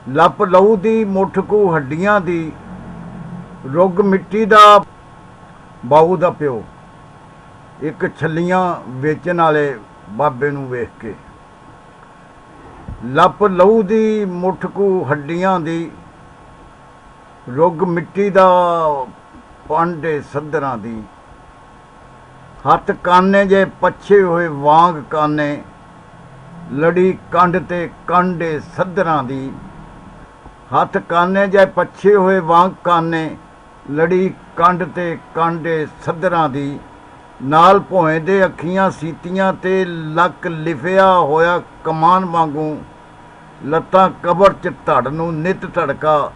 ਲੱਪ ਲਹੂ ਦੀ ਮੁੱਠ ਕੂ ਹੱਡੀਆਂ ਦੀ ਰੁੱਗ ਮਿੱਟੀ ਦਾ ਬਾਊ ਦਾ ਪਿਓ। ਇੱਕ ਛੱਲੀਆਂ ਵੇਚਣ ਵਾਲੇ ਬਾਬੇ ਨੂੰ ਵੇਖ ਕੇ। ਲੱਪ ਲਹੂ ਦੀ ਮੁੱਠ ਕੂ ਹੱਡੀਆਂ ਦੀ ਰੁੱਗ ਮਿੱਟੀ ਦਾ ਪਾਂਡੇ ਸੱਧਰਾਂ ਦੀ। ਹੱਥ ਕਾਨੇ ਜੇ ਪੱਛੇ ਹੋਏ ਵਾਂਗ ਕਾਨੇ ਲੜੀ ਕੰਡ ਤੇ ਕਾਂਡੇ ਸੱਧਰਾਂ ਦੀ। ਹੱਥ ਕਾਨੇ ਜੇ ਪੱਛੇ ਹੋਏ ਵਾਂਗ ਕਾਨੇ ਲੜੀ ਕੰਡ ਤੇ ਕਾਂਡੇ ਸੱਧਰਾਂ ਦੀ। ਨਾਲ ਭੋਏ ਦੇ ਅੱਖੀਆਂ ਸੀਤੀਆਂ ਤੇ ਲੱਕ ਲਿਫਿਆ ਹੋਇਆ ਕਮਾਨ ਵਾਂਗੂ। ਲੱਤਾਂ ਕਬਰ 'ਚ ਧੜ ਨੂੰ ਨਿਤ ਧੜਕਾ।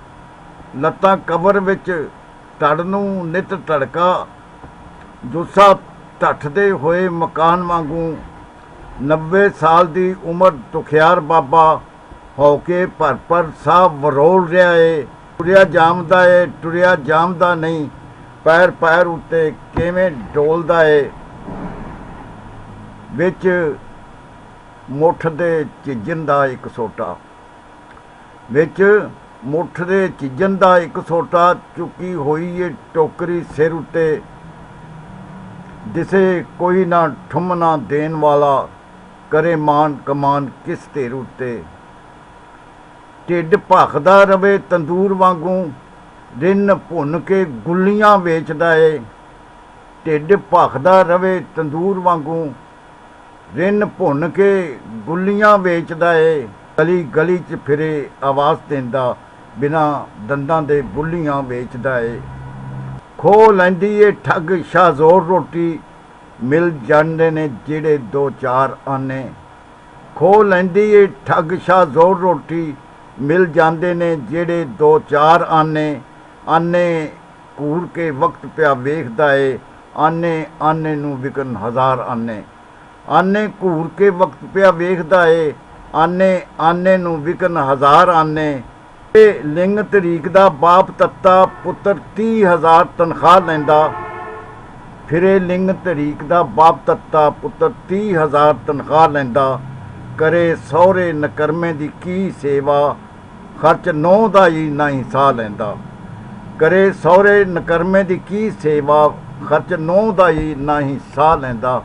ਲੱਤਾਂ ਕਬਰ ਵਿੱਚ ਧੜ ਨੂੰ ਨਿਤ ਧੜਕਾ। ਜੁੱਸਾ ਢੱਠਦੇ ਹੋਏ ਮਕਾਨ ਵਾਂਗੂ। 90 ਸਾਲ ਦੀ ਉਮਰ ਦੁਖਿਆਰ ਬਾਬਾ ਹੋ ਕੇ ਭਰ ਸਾਹ ਵਰੋਲ ਰਿਹਾ ਏ। ਟੁਰਿਆ ਜਾਮਦਾ ਏ, ਟੁਰਿਆ ਜਾਮਦਾ ਨਹੀਂ। ਪੈਰ ਪੈਰ ਉੱਤੇ ਕਿਵੇਂ ਡੋਲਦਾ ਏ। ਵਿੱਚ ਮੁੱਠ ਦੇ ਚੀਜਣ ਦਾ ਇੱਕ ਸੋਟਾ। ਵਿੱਚ ਮੁੱਠ ਦੇ ਚੀਜਣ ਦਾ ਇੱਕ ਸੋਟਾ। ਚੁੱਕੀ ਹੋਈ ਏ ਟੋਕਰੀ ਸਿਰ ਉੱਤੇ। ਦਿਸੇ ਕੋਈ ਨਾ ਠੁੰਮਣਾ ਦੇਣ ਵਾਲਾ। ਕਰੇ ਮਾਨ ਕਮਾਨ ਕਿਸ ਧਿਰ ਉੱਤੇ। ਢਿੱਡ ਭਖਦਾ ਰਵੇ ਤੰਦੂਰ ਵਾਂਗੂ। ਰਿੰਨ ਭੁੰਨ ਕੇ ਗੁੱਲੀਆਂ ਵੇਚਦਾ ਏ। ਢਿੱਡ ਭਖਦਾ ਰਵੇ ਤੰਦੂਰ ਵਾਂਗੂ। ਰਿੰਨ ਭੁੰਨ ਕੇ ਗੁੱਲੀਆਂ ਵੇਚਦਾ ਏ। ਗਲੀ ਗਲੀ 'ਚ ਫਿਰੇ ਆਵਾਜ਼ ਦਿੰਦਾ। ਬਿਨਾਂ ਦੰਦਾਂ ਦੇ ਬੁੱਲੀਆਂ ਵੇਚਦਾ ਏ। ਖੋਹ ਲੈਂਦੀ ਏ ਠੱਗ ਸ਼ਾਹਜ਼ੋਰ ਰੋਟੀ। ਮਿਲ ਜਾਂਦੇ ਨੇ ਜਿਹੜੇ 2-4 ਆਨੇ। ਖੋਹ ਲੈਂਦੀ ਏ ਠੱਗ ਸ਼ਾਹਜ਼ੋਰ ਰੋਟੀ। ਮਿਲ ਜਾਂਦੇ ਨੇ ਜਿਹੜੇ 2-4 ਆਨੇ। ਆਨੇ ਘੂਰ ਕੇ ਵਕਤ ਪਿਆ ਵੇਖਦਾ ਏ। ਆਨੇ ਆਨੇ ਨੂੰ ਵਿਕਨ ਹਜ਼ਾਰ ਆਨੇ। ਆਨੇ ਘੂਰ ਕੇ ਵਕਤ ਪਿਆ ਵੇਖਦਾ ਏ। ਆਨੇ ਆਨੇ ਨੂੰ ਵਿਕਨ ਹਜ਼ਾਰ ਆਨੇ। ਇਹ ਲਿੰਗ ਤਰੀਕ ਦਾ ਬਾਪ ਤੱਤਾ ਪੁੱਤਰ 30,000 ਤਨਖਾਹ ਲੈਂਦਾ। ਫਿਰੇ ਲਿੰਗ ਤਰੀਕ ਦਾ ਬਾਪ ਤੱਤਾ ਪੁੱਤਰ 30,000 ਤਨਖਾਹ ਲੈਂਦਾ। ਕਰੇ ਸਹੁਰੇ ਨਕਰਮੇ ਦੀ ਕੀ ਸੇਵਾ। ਖਰਚ ਨਹੁੰ ਦਾ ਹੀ ਨਾ ਹੀ ਸਾਹ ਲੈਂਦਾ। ਕਰੇ ਸਹੁਰੇ ਨਕਰਮੇ ਦੀ ਕੀ ਸੇਵਾ। ਖਰਚ ਨਹੁੰ ਦਾ ਹੀ ਨਾ ਹੀ ਸਾਹ ਲੈਂਦਾ।